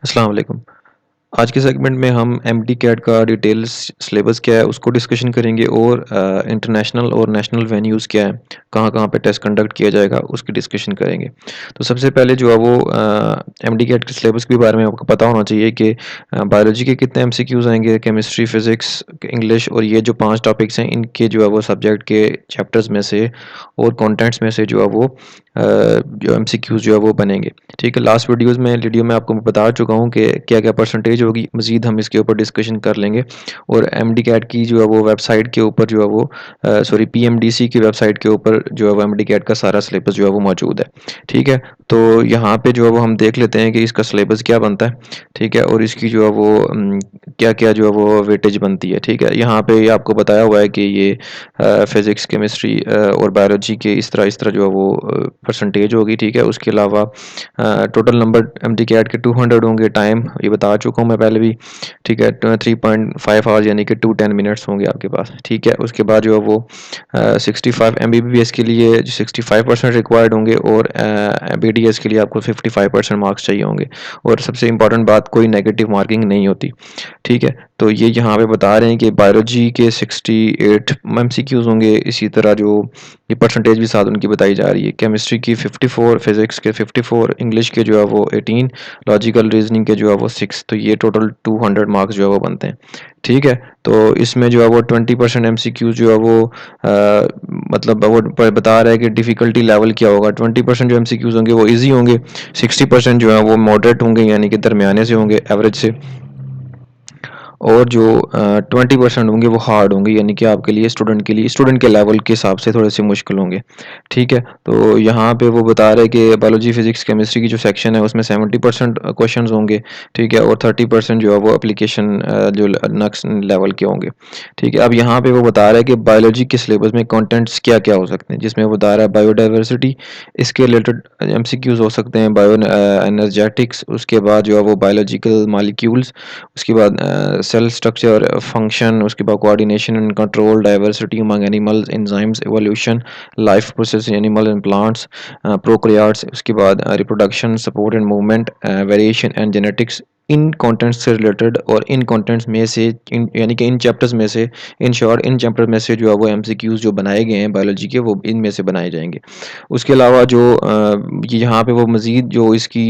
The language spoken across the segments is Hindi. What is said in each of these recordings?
अस्सलाम वालेकुम। आज के सेगमेंट में हम एमडी कैट का डिटेल्स सिलेबस क्या है उसको डिस्कशन करेंगे और इंटरनेशनल और नेशनल वेन्यूज़ क्या है, कहाँ-कहाँ पे टेस्ट कंडक्ट किया जाएगा उसकी डिस्कशन करेंगे। तो सबसे पहले जो है वो एमडी कैट के सिलेबस के बारे में आपको पता होना चाहिए कि बायोलॉजी के कितने एमसीक्यूज़ आएँगे, केमिस्ट्री, फिज़िक्स, इंग्लिश और ये जो 5 टॉपिक्स हैं इनके जो है वो सब्जेक्ट के चैप्टर्स में से और कंटेंट्स में से जो है वो जो एमसीक्यूज़ जो है वो बनेंगे। ठीक है, लास्ट वीडियो में आपको मैं बता चुका हूँ कि क्या-क्या परसेंटेज होगी, मज़ीद हम इसके ऊपर डिस्कशन कर लेंगे और एमडी-कैट की जो है वो वेबसाइट के ऊपर जो है वो सॉरी पीएमडीसी की वेबसाइट के ऊपर जो है वो एमडी-कैट का सारा सिलेबस जो है वो मौजूद है। ठीक है, तो यहाँ पे जो है वो हम देख लेते हैं कि इसका सिलेबस क्या बनता है, ठीक है? और इसकी जो है वो क्या-क्या जो है वो वेटेज बनती है, ठीक है? यहाँ पे ये आपको बताया हुआ है कि ये फिज़िक्स, केमिस्ट्री और बायोलॉजी के इस तरह जो है वो परसेंटेज होगी, ठीक है? उसके अलावा टोटल नंबर एमडी-कैट के 200 होंगे, टाइम ये बता चुका हूँ मैं पहले भी, ठीक है? 3.5 आवर्स यानी कि 210 मिनट्स होंगे आपके पास, ठीक है? उसके बाद जो है वो 65 एमबीबीएस के लिए 65% रिक्वायर्ड होंगे और बीडीएस के लिए आपको 55% मार्क्स चाहिए होंगे और सबसे इम्पोर्टेंट बात कोई नेगेटिव मार्किंग नहीं होती, ठीक है? तो ये यहाँ पे बता रहे हैं कि बायोलॉजी के 68 एमसीक्यूज़ होंगे, इसी तरह जो ये परसेंटेज भी साथ उनकी बताई जा रही है। केमिस्ट्री की 54, फिज़िक्स के 54, इंग्लिश के जो है वो 18, लॉजिकल रीज़निंग के जो है वो 6 तो ये टोटल 200 मार्क्स जो है वो बनते हैं। ठीक है? तो इसमें जो है वो 20% एमसीक्यू जो है वो मतलब वो बता रहा है कि डिफ़िकल्टी लेवल क्या होगा। 20% जो एमसीक्यूज़ होंगे वो ईज़ी होंगे, 60% जो है वो मॉडरेट होंगे यानी कि दरमियाने से होंगे, एवरेज से। और जो 20% होंगे वो हार्ड होंगे यानी कि आपके लिए स्टूडेंट के लेवल के हिसाब से थोड़े से मुश्किल होंगे, ठीक है? तो यहाँ पे वो बता रहे हैं कि बायोलॉजी, फिज़िक्स, केमिस्ट्री की जो सेक्शन है उसमें 70% क्वेश्चंस होंगे, ठीक है? और 30% जो है वो एप्लीकेशन जो नेक्स्ट लेवल के होंगे, ठीक है? अब यहाँ पे वो बता रहा है कि बायोलॉजी के सिलेबस में कंटेंट्स क्या-क्या हो सकते हैं, जिसमें वो बता रहा है बायोडायवर्सिटी, इसके रिलेटेड एमसीक्यूज़ हो सकते हैं, एनर्जेटिक्स, उसके बाद जो है वो बायोलॉजिकल मॉलिक्यूल्स, उसके बाद सेल स्ट्रक्चर, फंक्शन, उसके बाद coordination and control, diversity among animals, enzymes, evolution, life process animal and plants, prokaryotes, उसके बाद reproduction, support and movement, variation and genetics. In contents से रिलेटेड और इन कंटेंट्स में से इन यानी कि इन चैप्टर्स में से इन शॉर्ट इन चैप्टर में से जो है वो एमसीक्यूज़ जो बनाए गए हैं बायोलॉजी के वो इनमें से बनाए जाएँगे। उसके अलावा जो यहाँ पे वो मज़ीद जो इसकी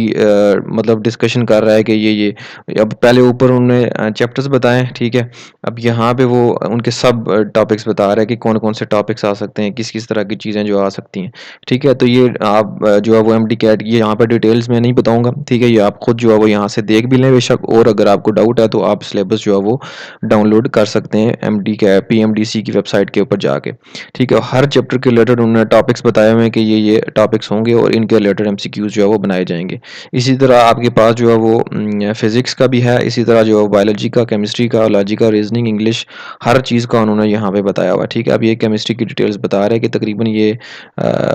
मतलब डिस्कशन कर रहा है कि ये अब पहले ऊपर उन्होंने चैप्टर्स बताए, ठीक है? अब यहाँ पे वो उनके सब टॉपिक्स बता रहा है कि कौन-कौन से टॉपिक्स आ सकते हैं, किस-किस तरह की चीज़ें जो आ सकती हैं, ठीक है? तो ये आप जो है वो एमडी कैट ये यहाँ पे डिटेल्स में नहीं बताऊँगा, ठीक है? ये आप खुद जो है वो यहाँ से देख भी लें बेशक और अगर आपको डाउट है तो आप सिलेबस जो है वो डाउनलोड कर सकते हैं एमडी कै पीएमडीसी की वेबसाइट के ऊपर जाके, ठीक है? हर चैप्टर के रिलेटेड उन्होंने टॉपिक्स बताए हुए हैं कि ये टॉपिक्स होंगे और इनके रिलेटेड एमसीक्यूज़ जो है वो बनाए जाएँगे। इसी तरह आपके पास जो है वो फिज़िक्स का भी है, इसी तरह जो है बायोलॉजी का, केमिस्ट्री का, लॉजिकल रीज़निंग, इंग्लिश हर चीज़ का उन्होंने यहाँ पे बताया हुआ है, ठीक है? अब ये केमिस्ट्री की डिटेल्स बता रहे हैं कि तकरीबन ये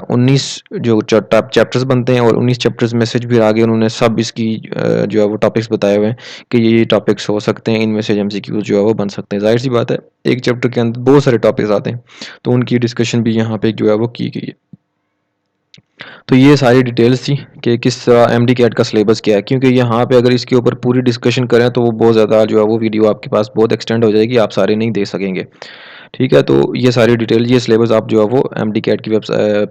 19 जो टॉप चैप्टर्स बनते हैं और 19 चैप्टर्स में से फिर आगे उन्होंने सब इसकी जो है वो टॉपिक्स बताए हुए हैं कि ये टॉपिक्स हो सकते हैं, इनमें से एमसीक्यूज़ जो है वो बन सकते हैं। ज़ाहिर-सी बात है, एक चैप्टर के अंदर बहुत सारे टॉपिक्स आते हैं, तो उनकी डिस्कशन भी यहाँ पे जो है वो की गई है। तो ये सारी डिटेल्स थी कि किस तरह एमडी कैट का सिलेबस क्या है क्योंकि यहाँ पे अगर इसके ऊपर पूरी डिस्कशन करें तो वो बहुत ज़्यादा जो है वो वीडियो आपके पास बहुत एक्सटेंड हो जाएगी, आप सारे नहीं देख सकेंगे। ठीक है, तो ये सारी डिटेल ये सिलेबस आप जो है वो एमडी कैट की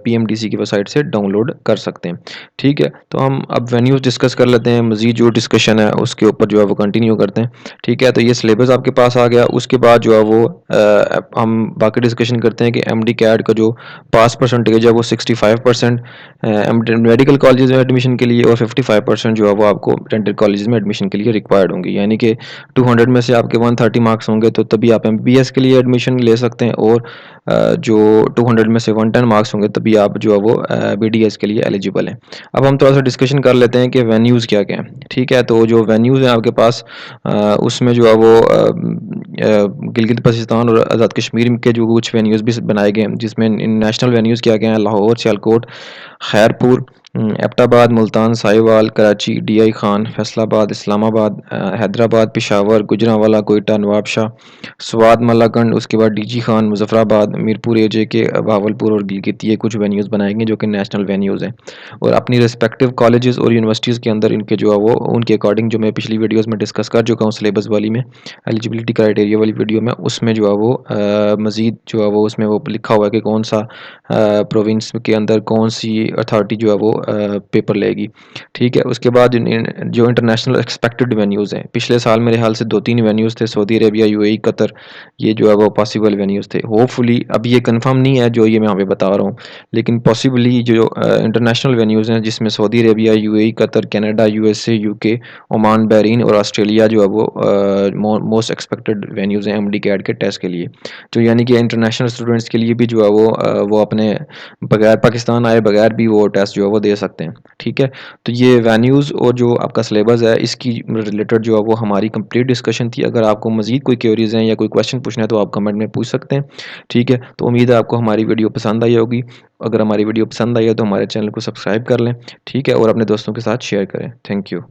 पीएमडीसी की वेबसाइट से डाउनलोड कर सकते हैं। ठीक है, तो हम अब वेन्यूज़ डिस्कस कर लेते हैं, मज़ीद जो डिस्कशन है उसके ऊपर जो है वो कंटिन्यू करते हैं। ठीक है, तो ये सिलेबस आपके पास आ गया, उसके बाद जो है वो हम बाकी डिस्कशन करते हैं कि एमडी कैट का जो पास परसेंटेज है वो 65% मेडिकल कॉलेजेस में एडमिशन के लिए और 55% जो है वो आपको डेंटल कॉलेजेस में एडमिशन के लिए रिक्वायर्ड होंगी। यानी कि 200 में से आपके 130 मार्क्स होंगे तो तभी आप एमबीबीएस के लिए एडमिशन ले सकते हैं और जो 200 में से 110 मार्क्स होंगे तभी आप जो है वो बीडीएस के लिए एलिजिबल हैं। अब हम थोड़ा सा डिस्कशन कर लेते हैं कि वेन्यूज़ क्या-क्या हैं। ठीक है, तो जो वेन्यूज़ हैं आपके पास उसमें जो है वो गिलगित बल्तिस्तान और आज़ाद कश्मीर के जो कुछ वेन्यूज़ भी बनाए गए हैं जिसमें नेशनल वेन्यूज़ क्या-क्या हैं लाहौर, सियालकोट, खैरपुर, एबटाबाद, मुल्तान, साहिवाल, कराची, डीआई खान, फैसलाबाद, इस्लामाबाद, हैदराबाद, पेशावर, गुजरांवाला, कोयटा, नवाबशाह, स्वात, मल्लाकंड, उसके बाद डीजी खान, मुजफ्फराबाद, मीरपुर एजेके, बहावलपुर और गिलगित, ये कुछ वेन्यूज़ बनाएंगे जो कि नेशनल वेन्यूज़ हैं। और अपनी रिस्पेक्टिव कॉलेजेस और यूनिवर्सिटीज़ के अंदर इनके जो है वो उनके अकॉर्डिंग, जो मैं पिछली वीडियोज़ में डिस्कस कर चुका हूँ सिलेबस वाली में, एलिजिबिलिटी क्राइटेरिया वाली वीडियो में, उसमें जो है वो मज़ीद जो है वो उसमें वो लिखा हुआ है कि कौन सा प्रोविंस के अंदर कौन सी अथॉरिटी जो है वो पेपर लेगी। ठीक है, उसके बाद जो इंटरनेशनल एक्सपेक्टेड वेन्यूज़ हैं, पिछले साल मेरे ख्याल से 2-3 वेन्यूज़ थे, सऊदी अरेबिया, यूएई, कतर, ये जो है वो पॉसिबल वेन्यूज़ थे। होपफुली अब ये कंफर्म नहीं है जो ये मैं यहाँ पे बता रहा हूँ, लेकिन पॉसिबली जो इंटरनेशनल वेन्यूज़ हैं जिसमें Saudi Arabia, UAE, Qatar, Canada, USA, UK, Oman, Bahrain और ऑस्ट्रेलिया जो है वो मोस्ट एक्सपेक्टेड वेन्यूज़ हैं एमडी कैट के टेस्ट के लिए। तो यानी कि इंटरनेशनल स्टूडेंट्स के लिए भी जो है वो अपने बगैर पाकिस्तान आए बगैर भी वो टेस्ट जो है वो दे सकते हैं। ठीक है, तो ये वेन्यूज़ और जो आपका सिलेबस है इसकी रिलेटेड जो है वो हमारी कंप्लीट डिस्कशन थी। अगर आपको मज़ीद कोई क्वेरीज़ हैं या कोई क्वेश्चन पूछना है तो आप कमेंट में पूछ सकते हैं। ठीक है, तो उम्मीद है आपको हमारी वीडियो पसंद आई होगी। अगर हमारी वीडियो पसंद आई है तो हमारे चैनल को सब्सक्राइब कर लें। ठीक है, और अपने दोस्तों के साथ शेयर करें। Thank you.